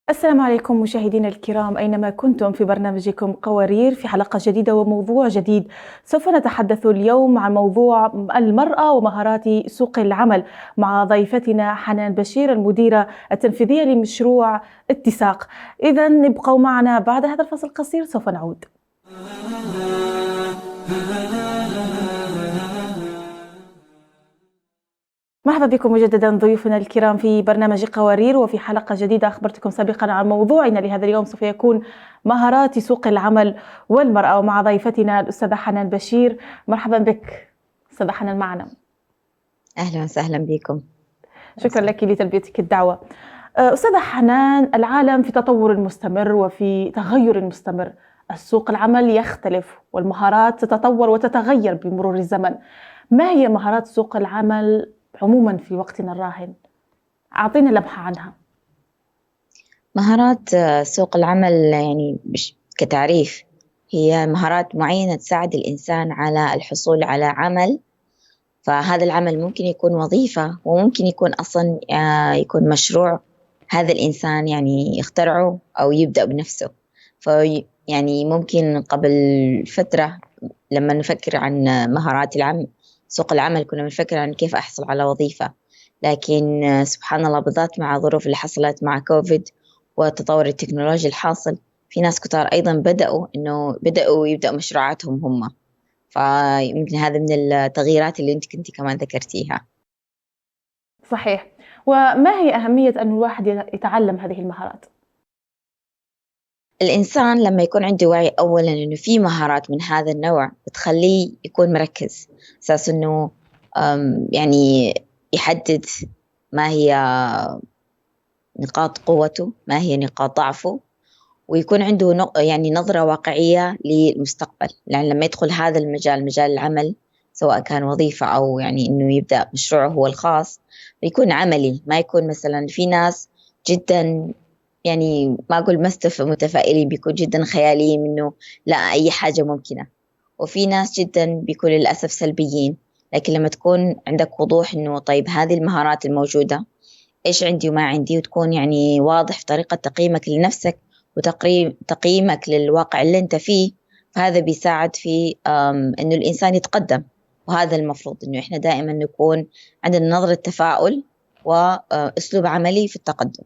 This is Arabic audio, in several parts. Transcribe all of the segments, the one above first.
السلام عليكم مشاهدينا الكرام أينما كنتم في برنامجكم قوارير في حلقة جديدة وموضوع جديد. سوف نتحدث اليوم عن موضوع المرأة ومهارات سوق العمل مع ضيفتنا حنان بشير المديرة التنفيذية لمشروع اتساق. إذا ابقوا معنا بعد هذا الفصل القصير سوف نعود. مرحبا بكم مجددا ضيوفنا الكرام في برنامج قوارير وفي حلقة جديدة. أخبرتكم سابقا عن موضوعنا لهذا اليوم سوف يكون مهارات سوق العمل والمرأة، ومع ضيفتنا الأستاذة حنان بشير. مرحبا بك أستاذة حنان معنا. أهلا وسهلا بكم. شكرا لك لتلبيتك الدعوة. أستاذة حنان، العالم في تطور مستمر وفي تغير مستمر، السوق العمل يختلف والمهارات تتطور وتتغير بمرور الزمن. ما هي مهارات سوق العمل عموما في وقتنا الراهن؟ أعطينا لمحة عنها. مهارات سوق العمل يعني كتعريف هي مهارات معينة تساعد الإنسان على الحصول على عمل. فهذا العمل ممكن يكون وظيفة وممكن يكون أصلا يكون مشروع هذا الإنسان يعني يخترعه أو يبدأ بنفسه. يعني ممكن قبل فترة لما نفكر عن مهارات العمل سوق العمل كنا بنفكر عن كيف أحصل على وظيفة، لكن سبحان الله بالذات مع الظروف اللي حصلت مع كوفيد وتطور التكنولوجيا الحاصل، في ناس كتار أيضا بدأوا يبدأوا مشروعاتهم هم. فيمكن هذا من التغييرات اللي أنت كنتي كمان ذكرتيها. صحيح. وما هي أهمية أن الواحد يتعلم هذه المهارات؟ الإنسان لما يكون عنده وعي أولا أنه في مهارات من هذا النوع بتخليه يكون مركز، أساس أنه يعني يحدد ما هي نقاط قوته، ما هي نقاط ضعفه، ويكون عنده يعني نظرة واقعية للمستقبل. يعني لما يدخل هذا المجال، مجال العمل، سواء كان وظيفة أو يعني إنه يبدأ مشروعه هو الخاص، يكون عملي. ما يكون مثلا في ناس جدا يعني ما أقول متفائلين، بيكون جدا خياليين إنه لا أي حاجة ممكنة، وفي ناس جدا بيكون للأسف سلبيين. لكن لما تكون عندك وضوح إنه طيب هذه المهارات الموجودة إيش عندي وما عندي، وتكون يعني واضح في طريقة تقييمك لنفسك وتقييمك للواقع اللي أنت فيه، فهذا بيساعد في إنه الإنسان يتقدم. وهذا المفروض إنه إحنا دائما نكون عندنا نظرة تفاؤل وأسلوب عملي في التقدم.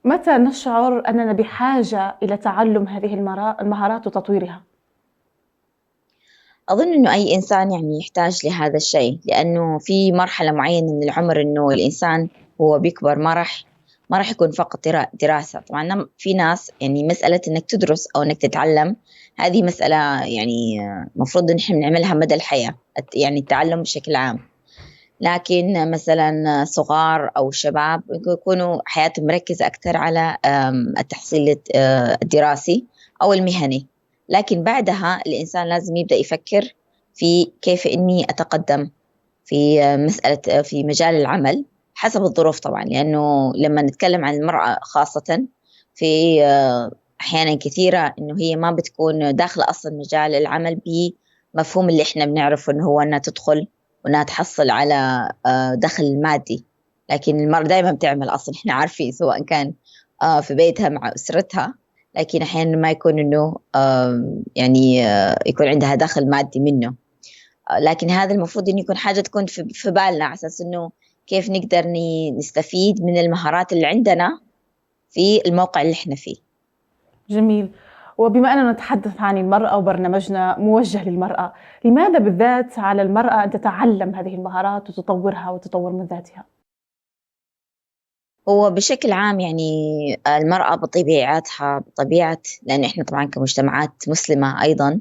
متى نشعر أننا بحاجة إلى تعلم هذه المهارات وتطويرها؟ أظن إنه أي إنسان يعني يحتاج لهذا الشيء، لأنه في مرحلة معينة من العمر إنه الإنسان هو بيكبر ما راح يكون فقط دراسة. طبعا في ناس يعني مسألة إنك تدرس أو إنك تتعلم هذه مسألة يعني مفروض إن إحنا نعملها مدى الحياة، يعني التعلم بشكل عام. لكن مثلا صغار أو شباب يكونوا حياتهم مركزة أكثر على التحصيل الدراسي أو المهني، لكن بعدها الإنسان لازم يبدأ يفكر في كيف إني أتقدم في مسألة في مجال العمل حسب الظروف طبعا. لأنه لما نتكلم عن المرأة خاصة، في أحيانا كثيرة إنه هي ما بتكون داخلة أصلا مجال العمل بمفهوم اللي إحنا بنعرفه إنه هو أنها تدخل وأنها تحصل على دخل مادي. لكن المرأة دائما بتعمل أصلا، إحنا عارفين، سواء كان في بيتها مع أسرتها، لكن أحيانا ما يكون إنه يعني يكون عندها دخل مادي منه. لكن هذا المفروض إنه يكون حاجة تكون في بالنا، على أساس إنه كيف نقدر نستفيد من المهارات اللي عندنا في الموقع اللي إحنا فيه. جميل. وبما أننا نتحدث عن المرأة وبرنامجنا موجه للمرأة، لماذا بالذات على المرأة أن تتعلم هذه المهارات وتطورها وتطور من ذاتها؟ هو بشكل عام يعني المرأة بطبيعة لأن إحنا طبعا كمجتمعات مسلمة أيضا،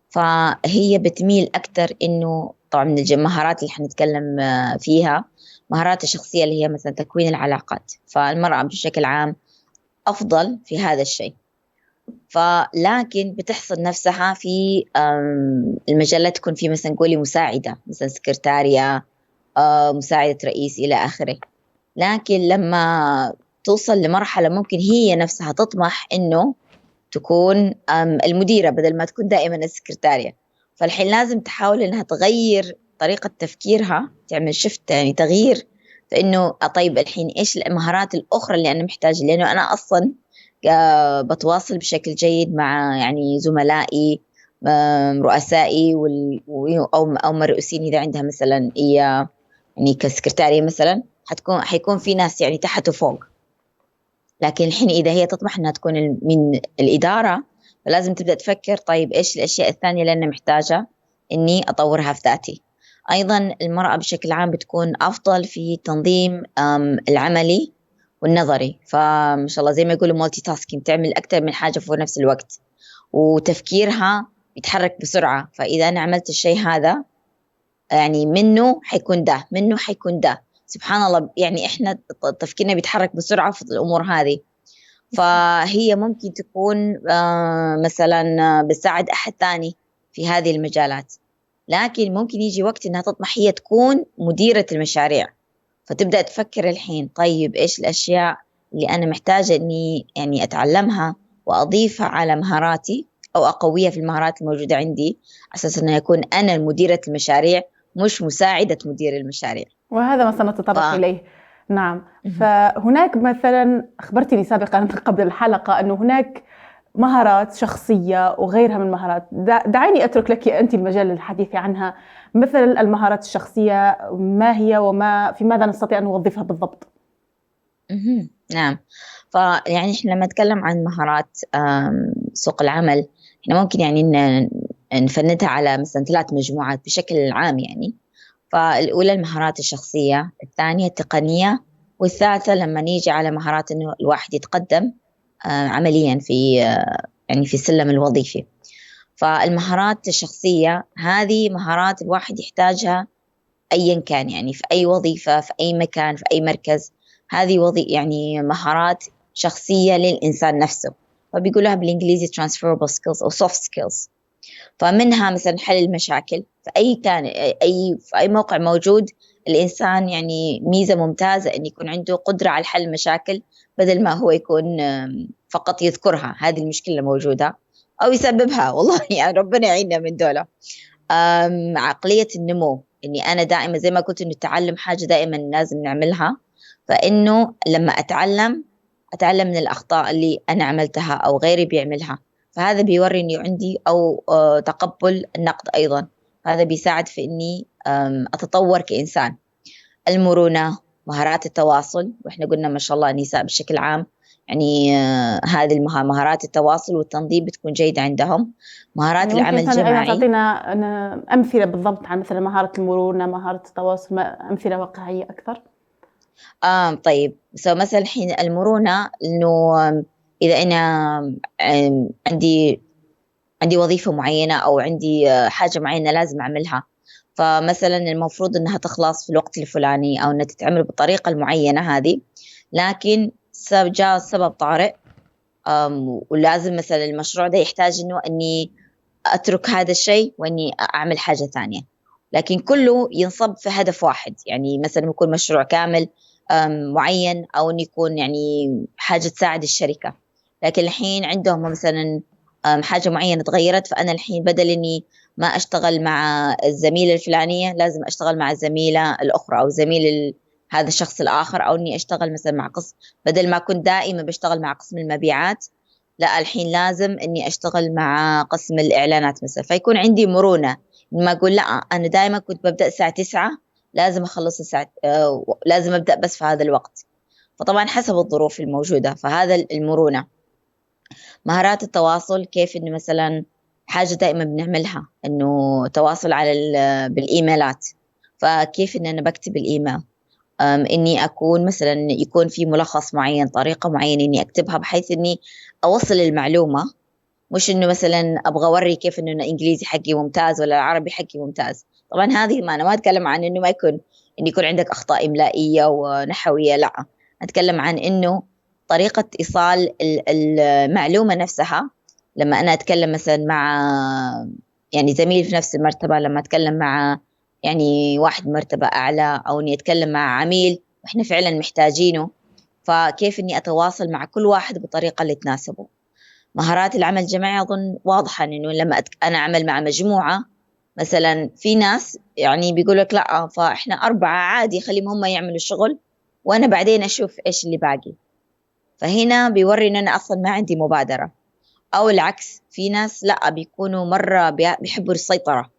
فهي بتميل أكثر إنه طبعا من المهارات اللي حنتكلم فيها مهارات الشخصية اللي هي مثلا تكوين العلاقات. فالمرأة بشكل عام أفضل في هذا الشيء، فلكن بتحصل نفسها في المجالات تكون في مثلا نقولي مساعدة، مثلا سكرتارية، مساعدة رئيس إلى آخره. لكن لما توصل لمرحلة ممكن هي نفسها تطمح إنه تكون المديرة بدل ما تكون دائما السكرتارية، فالحين لازم تحاول إنها تغير طريقة تفكيرها، تعمل شفت يعني تغيير فإنه طيب الحين إيش المهارات الأخرى اللي أنا محتاجة، لأنه أنا أصلا بتواصل بشكل جيد مع يعني زملائي، رؤسائي أو مرؤوسين إذا عندها مثلا هي يعني كسكرتارية مثلا، حيكون في ناس يعني تحت وفوق. لكن الحين إذا هي تطمح أنها تكون من الإدارة، فلازم تبدأ تفكر طيب إيش الأشياء الثانية اللي أنا محتاجة إني أطورها في ذاتي. أيضا المرأة بشكل عام بتكون أفضل في تنظيم العملي والنظري، فما شاء الله زي ما يقولوا مالتي تاسكينج، تعمل أكثر من حاجة في نفس الوقت، وتفكيرها يتحرك بسرعة. فإذا أنا عملت الشيء هذا يعني منه حيكون ده، منه حيكون ده، سبحان الله. يعني إحنا تفكيرنا بيتحرك بسرعة في الأمور هذه. فهي ممكن تكون مثلا بتساعد أحد ثاني في هذه المجالات، لكن ممكن يجي وقت إنها تطمح هي تكون مديرة المشاريع. فتبدأ تفكر الحين طيب إيش الأشياء اللي أنا محتاجة إني يعني أتعلمها وأضيفها على مهاراتي أو أقويها في المهارات الموجودة عندي، على أساس أنه يكون أنا مديرة المشاريع مش مساعدة مدير المشاريع. وهذا ما سنتطرق إليه. نعم. فهناك مثلا أخبرتني سابقا قبل الحلقة أنه هناك مهارات شخصية وغيرها من مهارات. دعيني أترك لك أنت المجال للحديث عنها. مثل المهارات الشخصية ما هي في ماذا نستطيع أن نوظفها بالضبط؟ نعم. فيعني إحنا لما نتكلم عن مهارات سوق العمل، إحنا ممكن يعني نفندها على مثلا 3 مجموعات بشكل عام يعني. فالأولى المهارات الشخصية، الثانية التقنية، والثالثة لما نيجي على مهارات إنه الواحد يتقدم عمليا في يعني في السلم الوظيفي. فالمهارات الشخصية هذه مهارات الواحد يحتاجها أيا كان، يعني في أي وظيفة، في أي مكان، في أي مركز. هذه يعني مهارات شخصية للإنسان نفسه، فبيقولها بالإنجليزي transferable skills أو soft skills. فمنها مثلا حل المشاكل في في أي موقع موجود. الإنسان يعني ميزة ممتازة أن يكون عنده قدرة على حل المشاكل، بدل ما هو يكون فقط يذكرها هذه المشكلة موجودة أو يسببها. والله يعني ربنا يعيننا من دولة. عقلية النمو، إني أنا دائما زي ما قلت إنه التعلم حاجة دائما لازم نعملها، فإنه لما أتعلم من الأخطاء اللي أنا عملتها أو غيري بيعملها، فهذا بيوري إني عندي أو تقبل النقد أيضا. هذا بيساعد في إني أتطور كإنسان. المرونة، مهارات التواصل، وإحنا قلنا ما شاء الله النساء بشكل عام يعني هذه مهارات التواصل والتنظيم بتكون جيدة عندهم. مهارات يعني العمل ممكن أيضا الجماعي. تعطينا أمثلة بالضبط عن مثلا مهارة المرونة، مهارة التواصل، أمثلة واقعية أكثر؟ طيب مثلا الحين المرونة إنه إذا أنا عندي وظيفة معينة أو عندي حاجة معينة لازم أعملها، فمثلا المفروض أنها تخلص في الوقت الفلاني أو أنها تتعمل بالطريقة المعينة هذه، لكن جاء سبب طارئ ولازم مثلا المشروع ده يحتاج أنه أني أترك هذا الشيء وأني أعمل حاجة ثانية، لكن كله ينصب في هدف واحد. يعني مثلا يكون مشروع كامل معين، أو أن يكون يعني حاجة تساعد الشركة. لكن الحين عندهم مثلا حاجة معينة تغيرت، فأنا الحين بدل أني ما أشتغل مع الزميلة الفلانية لازم أشتغل مع الزميلة الأخرى أو زميل هذا الشخص الآخر، أو أني أشتغل مثلا مع قسم، بدل ما كنت دائما بشتغل مع قسم المبيعات، لا الحين لازم أني أشتغل مع قسم الإعلانات مثلا. فيكون عندي مرونة، ما أقول لا أنا دائما كنت ببدأ الساعة 9 لازم أخلص الساعة لازم أبدأ بس في هذا الوقت. فطبعا حسب الظروف الموجودة، فهذا المرونة. مهارات التواصل، كيف إنه مثلا حاجة دائما بنعملها إنه تواصل بالإيميلات، فكيف إن أنا بكتب الإيميل، إني أكون مثلا يكون في ملخص معين، طريقة معينة إني أكتبها بحيث إني أوصل المعلومة، مش إنه مثلا أبغى أوري كيف إنه الإنجليزي حقي ممتاز ولا العربي حقي ممتاز. طبعا هذه ما أنا ما أتكلم عن إنه ما يكون إن يكون عندك أخطاء إملائية ونحوية، لا أتكلم عن إنه طريقة إيصال المعلومة نفسها. لما أنا أتكلم مثلا مع يعني زميل في نفس المرتبة، لما أتكلم مع يعني واحد مرتبة أعلى، أو إني أتكلم مع عميل وإحنا فعلا محتاجينه، فكيف إني أتواصل مع كل واحد بالطريقة اللي تناسبه. مهارات العمل الجماعي أظن واضحة إنه لما أنا أعمل مع مجموعة مثلا في ناس يعني بيقول لك لا، فإحنا 4 عادي، خليهم هم يعملوا الشغل وأنا بعدين أشوف إيش اللي باقي. فهنا بيوري إن أنا أصلا ما عندي مبادرة. أو العكس، في ناس لا، بيكونوا مرة بيحبوا السيطرة،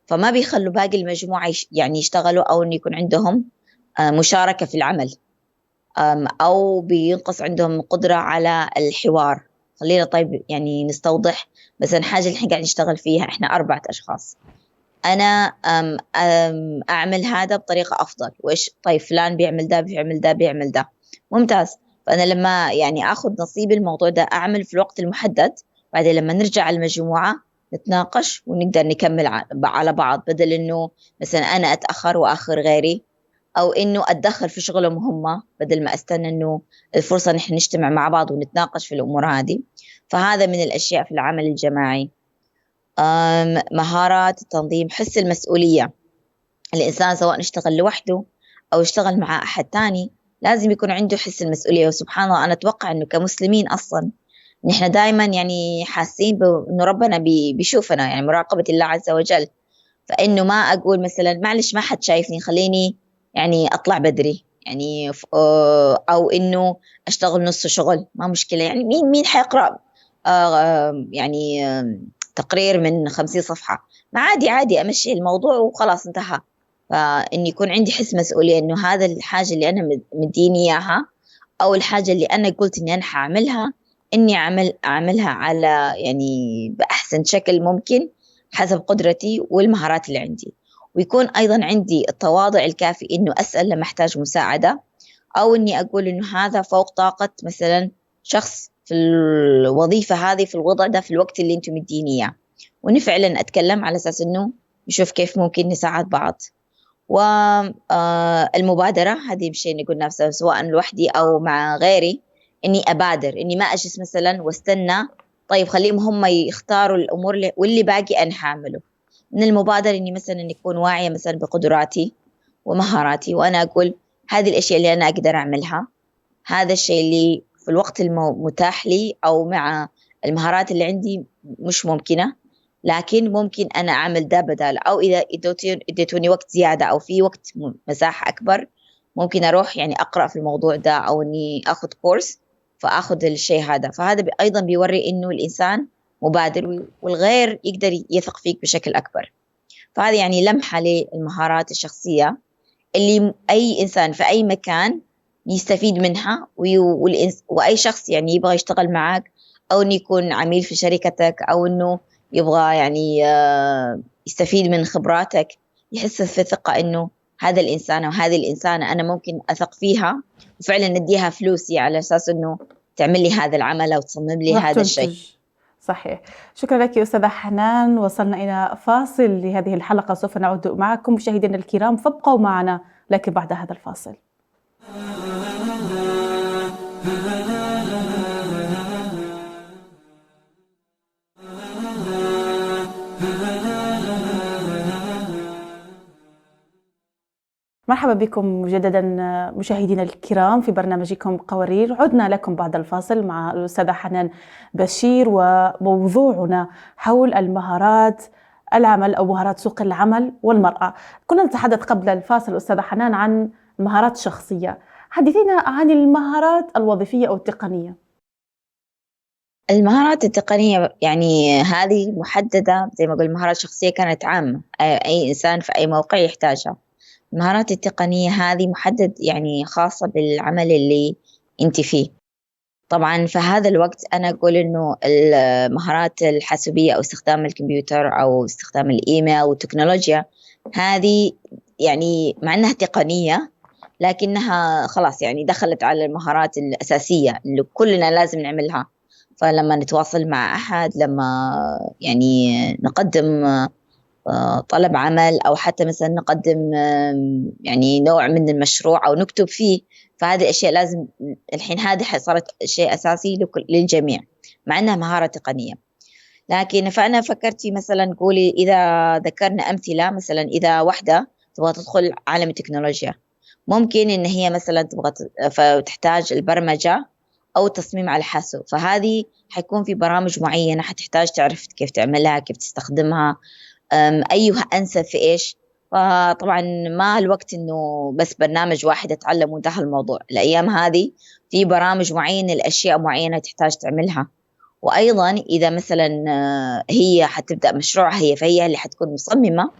فما بيخلوا باقي المجموعة يعني يشتغلوا، أو إن يكون عندهم مشاركة في العمل، أو بينقص عندهم قدرة على الحوار. خلينا طيب يعني نستوضح. مثلا حاجة اللي احنا قاعد نشتغل فيها، احنا 4 أشخاص، أنا أعمل هذا بطريقة أفضل، وإيش طيب فلان بيعمل ده بيعمل ده بيعمل ده، ممتاز. فأنا لما يعني أخذ نصيب الموضوع ده أعمل في الوقت المحدد، بعدين لما نرجع المجموعة نتناقش ونقدر نكمل على بعض، بدل إنه مثلا أنا أتأخر وآخر غيري، أو إنه أتدخل في شغلهم هم، بدل ما أستنى إنه الفرصة نحن نجتمع مع بعض ونتناقش في الأمور هذه. فهذا من الأشياء في العمل الجماعي. مهارات التنظيم، حس المسؤولية. الإنسان سواء اشتغل لوحده أو اشتغل مع أحد تاني لازم يكون عنده حس المسؤولية. وسبحان الله، أنا أتوقع أنه كمسلمين أصلا نحن دائما يعني حاسين بأنه ربنا بيشوفنا، يعني مراقبة الله عز وجل. فإنه ما أقول مثلا معلش ما حد شايفني، خليني يعني أطلع بدري، يعني أو إنه أشتغل نص شغل، ما مشكلة، يعني مين حيقرأ يعني تقرير من 50 صفحة؟ ما عادي عادي أمشي الموضوع وخلاص انتهى. فإني يكون عندي حس مسؤولية إنه هذا الحاجة اللي أنا مديني إياها، أو الحاجة اللي أنا قلت إني أنا حأعملها، إني أعملها على يعني بأحسن شكل ممكن حسب قدرتي والمهارات اللي عندي. ويكون أيضا عندي التواضع الكافي إنه أسأل لما أحتاج مساعدة، أو إني أقول إنه هذا فوق طاقة مثلا شخص في الوظيفة هذه، في الوضع ده، في الوقت اللي أنتم مديني إياه، وإني فعلا أتكلم على أساس إنه نشوف كيف ممكن نساعد بعض. والمبادرة هذه بشيء اللي قلنا نفسه، سواء لوحدي أو مع غيري، إني أبادر، إني ما أجلس مثلا واستنى طيب خليهم هم يختاروا الأمور واللي باقي أنا هعمله. من المبادرة إني مثلا أكون واعية مثلا بقدراتي ومهاراتي، وأنا أقول هذه الأشياء اللي أنا أقدر أعملها، هذا الشيء اللي في الوقت المتاح لي أو مع المهارات اللي عندي مش ممكنة، لكن ممكن أنا أعمل ده بدال، أو إذا اديتوني وقت زيادة أو في وقت مساحة أكبر، ممكن أروح يعني أقرأ في الموضوع ده، أو إني أخذ كورس فأخذ الشيء هذا. فهذا أيضا بيوري إنه الإنسان مبادر، والغير يقدر يثق فيك بشكل أكبر. فهذه يعني لمحة للمهارات الشخصية اللي أي إنسان في أي مكان يستفيد منها، وأي شخص يعني يبغى يشتغل معك، أو إنه يكون عميل في شركتك، أو إنه يبغى يعني يستفيد من خبراتك، يحس في ثقة إنه هذا الإنسان أو هذه الإنسانة أنا ممكن أثق فيها، وفعلا نديها فلوسي على أساس إنه تعمل لي هذا العمل أو تصمم لي راح هذا الشيء. تنتج. صحيح. شكرا لك أستاذة حنان. وصلنا إلى فاصل لهذه الحلقة، سوف نعود معكم مشاهدينا الكرام، فابقوا معنا لكن بعد هذا الفاصل. مرحبا بكم مجددا مشاهدينا الكرام في برنامجكم قوارير. عدنا لكم بعد الفاصل مع الأستاذة حنان بشير، وموضوعنا حول المهارات العمل أو مهارات سوق العمل والمرأة. كنا نتحدث قبل الفاصل أستاذة حنان عن المهارات الشخصية، حدثينا عن المهارات الوظيفية أو التقنية. المهارات التقنية يعني هذه محددة زي ما قلت، مهارات شخصية كانت عامة، أي إنسان في أي موقع يحتاجها. المهارات التقنية هذه محدد يعني خاصة بالعمل اللي أنت فيه. طبعا في هذا الوقت أنا أقول إنه المهارات الحاسوبية أو استخدام الكمبيوتر أو استخدام الإيميل والتكنولوجيا، هذه يعني مع أنها تقنية لكنها خلاص يعني دخلت على المهارات الأساسية اللي كلنا لازم نعملها. فلما نتواصل مع أحد، لما يعني نقدم طلب عمل، أو حتى مثلا نقدم يعني نوع من المشروع أو نكتب فيه، فهذه الأشياء لازم الحين هذه صارت شيء أساسي للجميع مع أنها مهارة تقنية. لكن فأنا فكرت في مثلا قولي إذا ذكرنا أمثلة، مثلا إذا واحدة تبغى تدخل عالم التكنولوجيا، ممكن إن هي مثلا تبغى فتحتاج البرمجة أو التصميم على الحاسوب، فهذه حيكون في برامج معينة حتحتاج تعرف كيف تعملها، كيف تستخدمها، أيها أنسب في إيش. فطبعا ما الوقت إنه بس برنامج واحد أتعلم وانتهى الموضوع. الأيام هذه في برامج معينة، الأشياء معينة تحتاج تعملها. وأيضا إذا مثلا هي حتبدأ مشروعها هي، فهي اللي حتكون مصممة.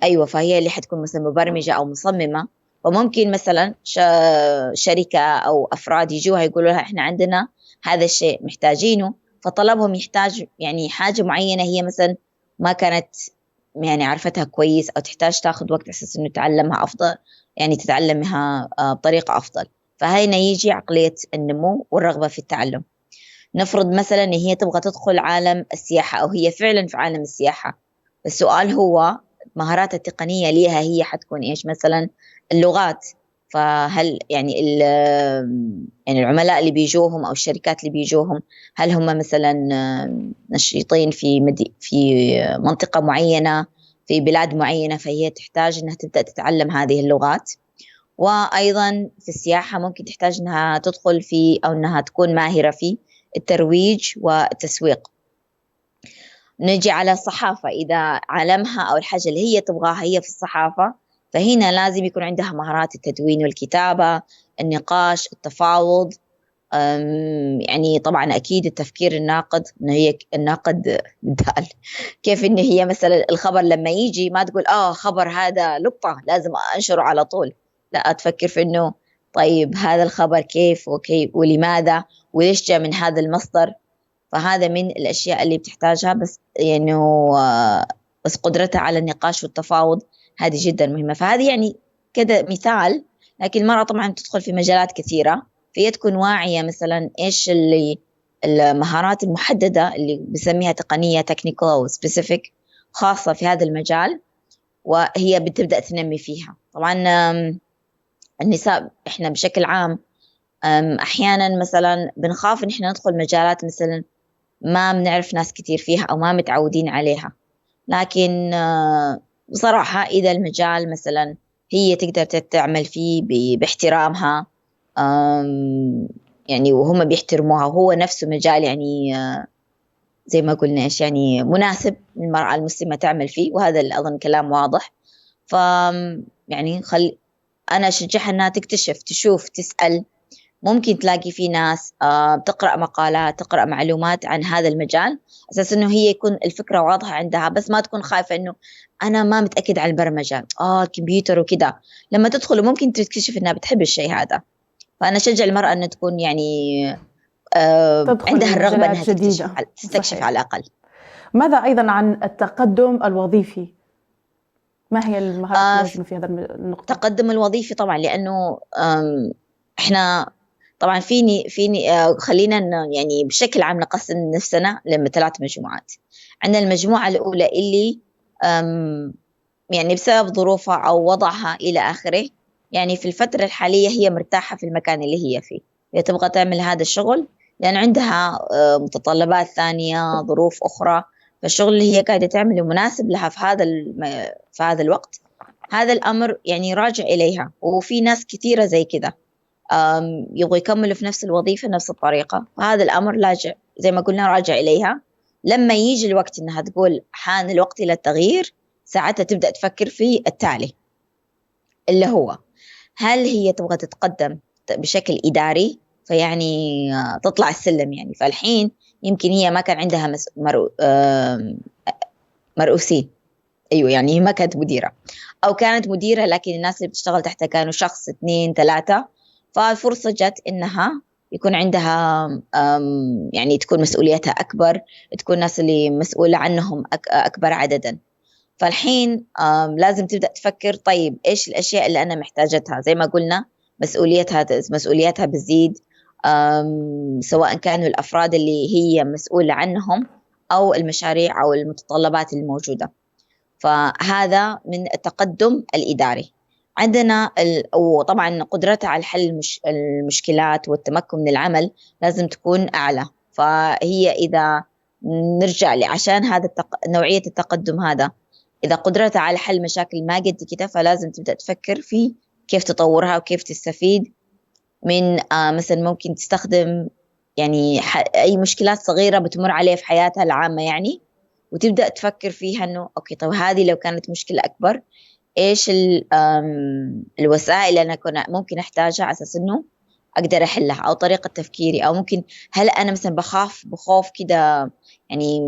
أيوة، فهي اللي حتكون مثلا مبرمجة أو مصممة. فممكن مثلا شركة أو أفراد يجوها يقولوا لها إحنا عندنا هذا الشيء محتاجينه، فطلبهم يحتاج يعني حاجة معينة هي مثلا ما كانت يعني عرفتها كويس، أو تحتاج تاخذ وقت أساس إنه تعلمها أفضل، يعني تتعلمها بطريقة أفضل. فهنا يجي عقلية النمو والرغبة في التعلم. نفرض مثلا إن هي تبغى تدخل عالم السياحة، أو هي فعلا في عالم السياحة. السؤال هو مهارات التقنية ليها هي حتكون إيش؟ مثلا اللغات. فهل يعني يعني العملاء اللي بيجوهم أو الشركات اللي بيجوهم، هل هم مثلا نشيطين في منطقة معينة، في بلاد معينة، فهي تحتاج أنها تبدأ تتعلم هذه اللغات. وأيضا في السياحة ممكن تحتاج أنها تدخل في، أو أنها تكون ماهرة في الترويج والتسويق. نجي على الصحافة، إذا عالمها أو الحاجة اللي هي تبغاها هي في الصحافة، فهنا لازم يكون عندها مهارات التدوين والكتابة، النقاش، التفاوض. يعني طبعا أكيد التفكير الناقد، إنه هي الناقد بالدال. كيف إنه هي مثلا الخبر لما يجي ما تقول خبر هذا لقطة لازم أنشره على طول، لا، تفكر في إنه طيب هذا الخبر كيف وكيف ولماذا وليش جاء من هذا المصدر. فهذا من الأشياء اللي بتحتاجها، بس يعني بس قدرتها على النقاش والتفاوض هذه جدا مهمة. فهذه يعني كذا مثال. لكن المرأة طبعا تدخل في مجالات كثيرة، فهي تكون واعية مثلا إيش اللي المهارات المحددة اللي بسميها تقنية technical أو specific خاصة في هذا المجال، وهي بتبدأ تنمي فيها. طبعا النساء إحنا بشكل عام أحيانا مثلا بنخاف إن إحنا ندخل مجالات مثلا ما بنعرف ناس كتير فيها أو ما متعودين عليها. لكن بصراحة إذا المجال مثلا هي تقدر تعمل فيه باحترامها، يعني وهم بيحترموها، وهو نفسه مجال يعني زي ما قلنا إيش يعني مناسب للمرأة المسلمة تعمل فيه، وهذا اللي أظن كلام واضح. ف يعني أنا أشجعها أنها تكتشف، تشوف، تسأل. ممكن تلاقي في ناس بتقرأ مقالات، تقرأ معلومات عن هذا المجال، أساس إنه هي يكون الفكرة واضحة عندها، بس ما تكون خايفة إنه أنا ما متأكد عن البرمجة، كمبيوتر وكذا. لما تدخل ممكن تكتشف إنها بتحب الشيء هذا. فأنا أشجع المرأة أن تكون يعني تدخل عندها الرغبة لمجالات أنها جديدة. تستكشف على صحيح. الأقل. ماذا أيضا عن التقدم الوظيفي؟ ما هي المهارات آه اللازمة في هذا النقطة؟ التقدم الوظيفي طبعا، لأنه إحنا طبعا فيني خلينا يعني بشكل عام نقسم نفسنا ل3 مجموعات. عندنا المجموعة الأولى اللي يعني بسبب ظروفها أو وضعها إلى آخره، يعني في الفترة الحالية هي مرتاحة في المكان اللي هي فيه، هي تبغى تعمل هذا الشغل لأن عندها متطلبات ثانية، ظروف أخرى. فالشغل اللي هي قاعدة تعمله مناسب لها في هذا الوقت. هذا الأمر يعني راجع إليها، وفي ناس كثيرة زي كذا يبغوا يكملوا في نفس الوظيفة نفس الطريقة. فهذا الأمر لاجع زي ما قلنا راجع إليها. لما يجي الوقت إنها تقول حان الوقت إلى التغيير، ساعتها تبدأ تفكر في التالي، اللي هو هل هي تبغى تتقدم بشكل إداري، فيعني تطلع السلم يعني. فالحين يمكن هي ما كان عندها مرؤوسين، أيوة، يعني هي ما كانت مديرة، أو كانت مديرة لكن الناس اللي بتشتغل تحتها كانوا شخص 2 3. فالفرصة جت إنها يكون عندها يعني تكون مسؤوليتها أكبر، تكون الناس اللي مسؤولة عنهم أكبر عددا. فالحين لازم تبدأ تفكر طيب إيش الأشياء اللي أنا محتاجتها. زي ما قلنا مسؤوليتها بتزيد، سواء كانوا الأفراد اللي هي مسؤولة عنهم أو المشاريع أو المتطلبات الموجودة. فهذا من التقدم الإداري. عندنا وطبعا قدرتها على حل المشكلات والتمكن من العمل لازم تكون أعلى. فهي إذا نرجع عشان هذا نوعية التقدم هذا، إذا قدرتها على حل مشاكل ما قد كده، فلازم تبدأ تفكر في كيف تطورها وكيف تستفيد من مثلا ممكن تستخدم يعني أي مشكلات صغيرة بتمر عليها في حياتها العامة يعني، وتبدأ تفكر فيها إنه أوكي طب هذه لو كانت مشكلة أكبر إيش الوسائل اللي أنا ممكن أحتاجها على أساس إنه أقدر أحلها، أو طريقة تفكيري، أو ممكن هل أنا مثلا بخوف كده يعني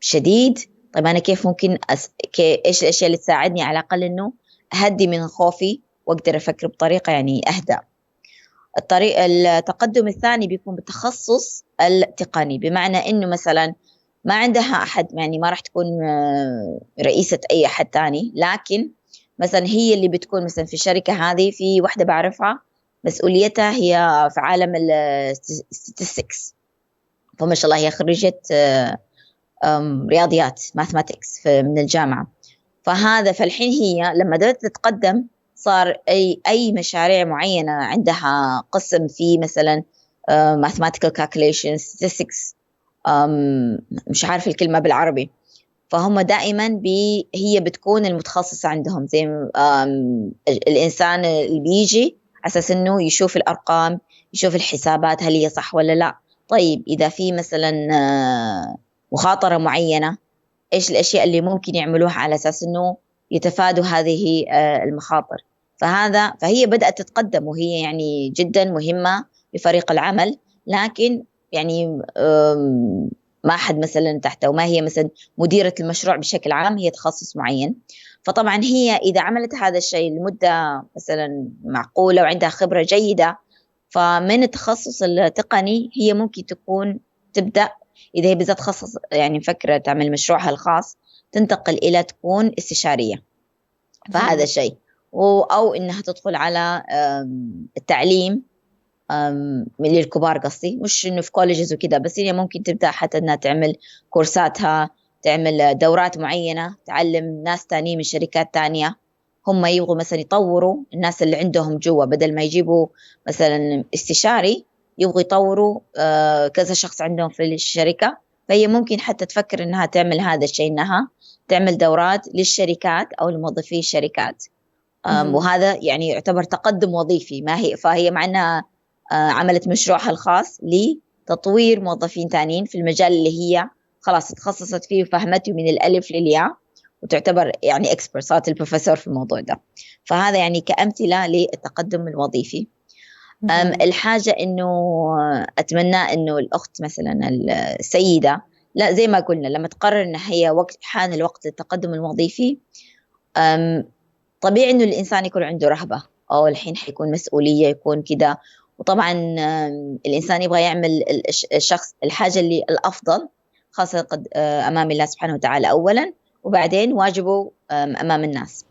شديد، طيب أنا كيف ممكن إيش الأشياء اللي تساعدني على الأقل إنه أهدي من خوفي وأقدر أفكر بطريقة يعني أهدى. التقدم الثاني بيكون بالتخصص التقني، بمعنى إنه مثلا ما عندها أحد، يعني ما راح تكون رئيسة أي أحد تاني، لكن مثلا هي اللي بتكون مثلا في الشركة هذه، في واحدة بعرفها مسؤوليتها هي في عالم statistics، فما شاء الله هي خريجة رياضيات ماثماتكس من الجامعة. فالحين هي لما بدأت تتقدم صار أي مشاريع معينة عندها قسم في مثلا mathematical calculation statistics، مش عارف الكلمة بالعربي، فهم دائما هي بتكون المتخصصة عندهم، زي الإنسان اللي بيجي أساس إنه يشوف الأرقام، يشوف الحسابات هل هي صح ولا لا. طيب إذا في مثلا مخاطرة معينة، إيش الأشياء اللي ممكن يعملوها على أساس إنه يتفادوا هذه المخاطر. فهي بدأت تتقدم، وهي يعني جدا مهمة لفريق العمل، لكن يعني ما حد مثلا تحته، وما هي مثلا مديرة المشروع بشكل عام، هي تخصص معين. فطبعا هي إذا عملت هذا الشيء لمدة مثلا معقولة وعندها خبرة جيدة، فمن التخصص التقني هي ممكن تكون تبدأ، إذا هي بالذات تخصص يعني مفكرة تعمل مشروعها الخاص، تنتقل إلى تكون استشارية. فهذا شيء. أو إنها تدخل على التعليم للكبار، قصدي مش إنه في كوليجز وكذا بس، هي ممكن تبدأ حتى إنها تعمل كورساتها، تعمل دورات معينة، تعلم ناس تانيين من شركات تانية هم يبغوا مثلا يطوروا الناس اللي عندهم جوا، بدل ما يجيبوا مثلا استشاري يبغوا يطوروا كذا شخص عندهم في الشركة. فهي ممكن حتى تفكر إنها تعمل هذا الشيء، إنها تعمل دورات للشركات أو لموظفي الشركات. وهذا يعني يعتبر تقدم وظيفي. فهي مع أنها عملت مشروعها الخاص لتطوير موظفين تانيين في المجال اللي هي خلاص تخصصت فيه وفهمته من الألف للياء، وتعتبر يعني إكسبرت، صارت البروفيسور في الموضوع ده. فهذا يعني كأمثلة للتقدم الوظيفي. الحاجة إنه أتمنى إنه الأخت مثلا السيدة، لا زي ما قلنا، لما تقرر إن هي حان الوقت للتقدم الوظيفي، طبيعي إنه الإنسان يكون عنده رهبة، أو الحين حيكون مسؤولية، يكون كده. وطبعا الإنسان يبغى يعمل الشخص الحاجة اللي الأفضل، خاصة قد أمام الله سبحانه وتعالى أولا، وبعدين واجبه أمام الناس.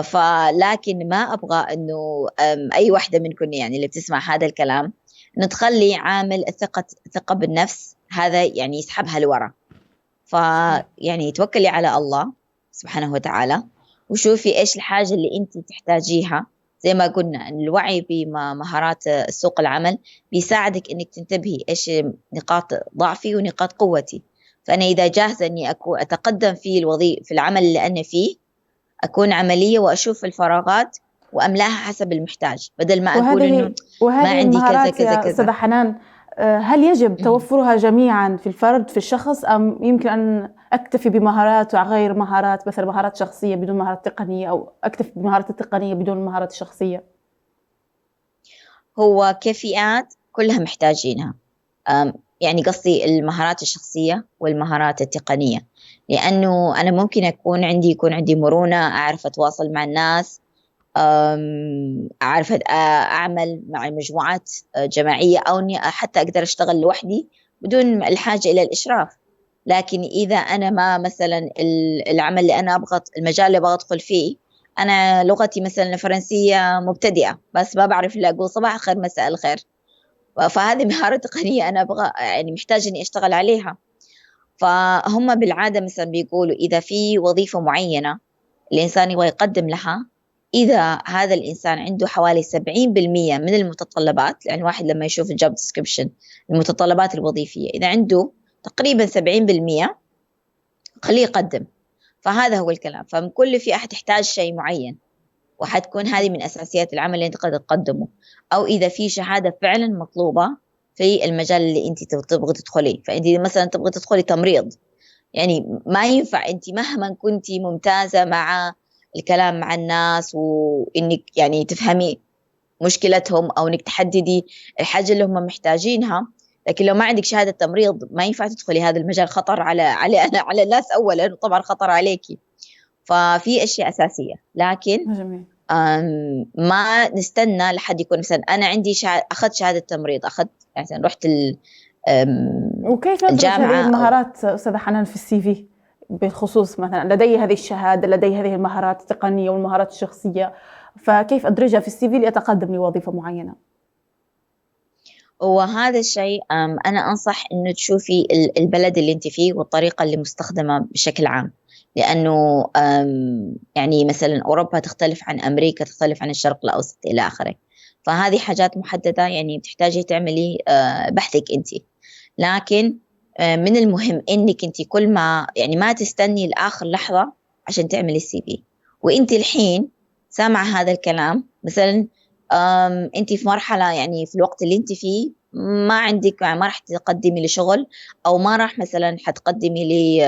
فلكن ما أبغى أنه أي واحدة منكم يعني اللي بتسمع هذا الكلام نتخلي عامل الثقة بالنفس هذا يعني يسحبها لورا. فيعني توكلي على الله سبحانه وتعالى، وشوفي إيش الحاجة اللي أنت تحتاجيها. زي ما قلنا الوعي بمهارات سوق العمل بيساعدك إنك تنتبهي إيش نقاط ضعفي ونقاط قوتي. فأنا إذا جاهزة إني أتقدم في العمل اللي أنا فيه، أكون عملية وأشوف الفراغات وأملاها حسب المحتاج، بدل ما أقول إنه ما عندي كذا كذا كذا. أستاذة حنان، هل يجب توفرها جميعا في الفرد في الشخص، أم يمكن أن أكتفي بمهارات وغير مهارات، مثل مهارات شخصية بدون مهارات تقنية، أو أكتفي بمهارات التقنية بدون المهارات الشخصية؟ هو كفئات كلها محتاجينها، يعني قصدي المهارات الشخصية والمهارات التقنية، لأنه أنا ممكن يكون عندي مرونة، أعرف أتواصل مع الناس، أعرف أعمل مع مجموعات جماعية، أو أني حتى أقدر أشتغل لوحدي بدون الحاجة إلى الإشراف. لكن إذا أنا ما مثلا العمل اللي أنا المجال اللي أبغى أدخل فيه، أنا لغتي مثلا الفرنسية مبتدئة، بس ما بعرف إلا أقول صباح الخير مساء الخير، فهذه مهارة تقنية أنا أبغى يعني محتاج إني أشتغل عليها. فهم بالعادة مثلا بيقولوا إذا في وظيفة معينة الإنسان يبغى يقدم لها، إذا هذا الإنسان عنده حوالي 70% من المتطلبات، يعني واحد لما يشوف الجوب ديسكريبشن المتطلبات الوظيفية إذا عنده تقريبا 70%، خليه يقدم. فهذا هو الكلام. فكل فئة تحتاج شيء معين، وحتكون هذه من أساسيات العمل اللي أنت قد تقدمه. أو إذا في شهادة فعلا مطلوبة في المجال اللي أنت تبغى تدخليه، فأنت مثلا تبغى تدخلي تمريض، يعني ما ينفع أنت مهما كنت ممتازة مع الكلام مع الناس وإنك يعني تفهمي مشكلتهم أو إنك تحددي الحاجة اللي هم محتاجينها، لكن لو ما عندك شهادة تمريض ما ينفع تدخلي هذا المجال. خطر على الناس أولا، وطبعا خطر عليكي. ففي أشياء أساسية، لكن جميل. ما نستنى لحد يكون مثلا أنا عندي أخذت شهادة تمريض، أخذت مثلا رحت وكيف ندرج هذه الجامعة أو المهارات أستاذة حنان في السي في، بخصوص مثلا لدي هذه الشهادة، لدي هذه المهارات التقنية والمهارات الشخصية، فكيف أدرجها في السي في لأتقدم لوظيفة معينة؟ وهذا الشيء أنا أنصح إنه تشوفي البلد اللي أنت فيه والطريقة اللي مستخدمة بشكل عام، لأنه يعني مثلا أوروبا تختلف عن أمريكا، تختلف عن الشرق الأوسط إلى آخره. فهذه حاجات محددة يعني بتحتاجي تعملي بحثك أنت. لكن من المهم إنك أنت كل ما يعني ما تستني لآخر لحظة عشان تعملي السي في. وأنت الحين سامعة هذا الكلام مثلا، أنت في مرحلة يعني في الوقت اللي أنت فيه ما عندك، يعني ما راح تقدمي لشغل، أو ما راح مثلا حتقدمي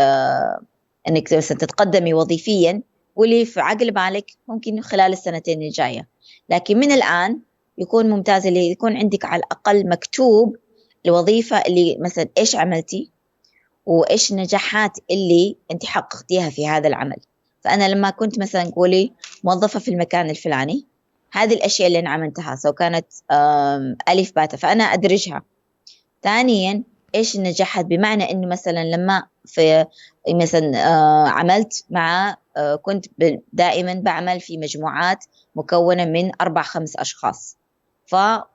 إنك مثلا تتقدمي وظيفيا، واللي في عقل بالك ممكن خلال السنتين الجاية. لكن من الآن يكون ممتاز اللي يكون عندك على الأقل مكتوب الوظيفة اللي مثلا إيش عملتي وإيش النجاحات اللي أنت حققتيها في هذا العمل. فأنا لما كنت مثلا قولي موظفة في المكان الفلاني، هذه الأشياء اللي أنا عملتها سواء كانت ألف باتا فأنا أدرجها. ثانيا إيش النجاحات، بمعنى إنه مثلا لما في مثلا عملت مع كنت دائما بعمل في مجموعات مكونة من 4-5 أشخاص،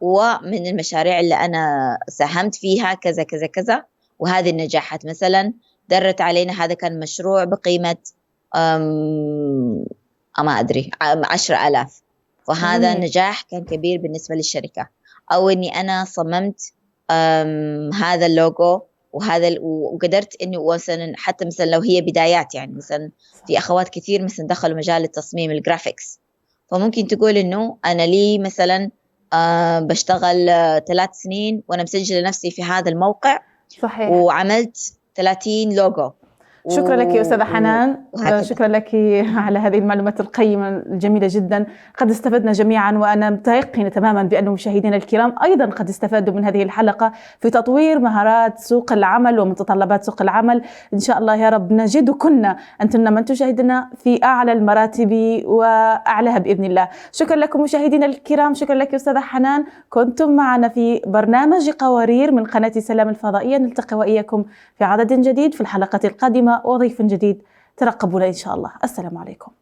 ومن المشاريع اللي أنا ساهمت فيها كذا كذا كذا، وهذه النجاحات مثلا درت علينا. هذا كان مشروع بقيمة ما أدري 10,000، فهذا جميل. نجاح كان كبير بالنسبة للشركة. أو إني أنا صممت هذا اللوجو وقدرت إني مثلا حتى مثلا لو هي بدايات، يعني مثلا في أخوات كثير مثلا دخلوا مجال التصميم الجرافيكس، فممكن تقول إنه أنا لي مثلا بشتغل 3 سنين وأنا مسجلة نفسي في هذا الموقع صحيح. وعملت 30 لوجو شكرا لك يا أستاذة حنان، وهكذا. شكرا لك على هذه المعلومات القيمة الجميلة جدا. قد استفدنا جميعا، وأنا متيقنة تماما بأن مشاهدينا الكرام أيضا قد استفادوا من هذه الحلقة في تطوير مهارات سوق العمل ومتطلبات سوق العمل. إن شاء الله يا رب نجدكن أنتن من تشاهدنا في أعلى المراتب وأعلاها بإذن الله. شكرا لكم مشاهدينا الكرام، شكرا لك يا أستاذة حنان، كنتم معنا في برنامج قوارير من قناة سلام الفضائية. نلتقي وإياكم في عدد جديد في الحلقة القادمة وضيف جديد. ترقبونا إن شاء الله. السلام عليكم.